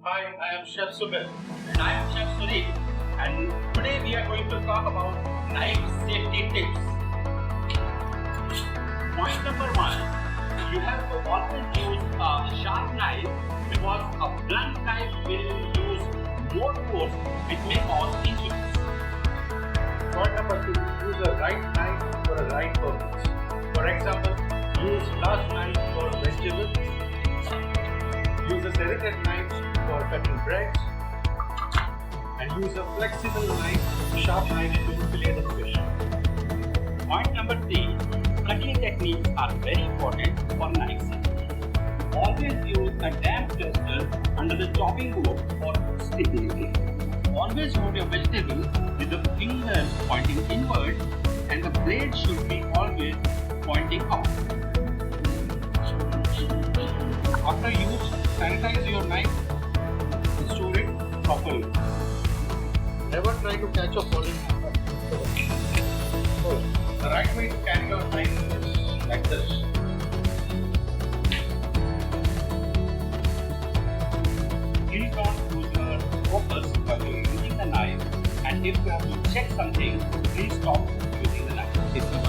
Hi, I am Chef Subir. And I am Chef Sunil, and today we are going to talk about knife safety tips. Point number one, you have to always use a sharp knife because a blunt knife will use more force which may cause injuries. Point number two, use a right knife for a right purpose. For example, use large knife for vegetables. Use a serrated knife for cutting breads. And use a flexible knife, sharp knife to fillet the fish. Point number three, cutting techniques are very important for knife safety. Always use a damp duster under the chopping board for stability. Always hold your vegetable with the fingers pointing inward and the blade should be always pointing out. After use, sanitize your knife and store it properly. Never try to catch a falling hammer. So, the right way to carry your knife is like this. Please don't lose your focus while you're using the knife, and if you have to check something, please stop using the knife.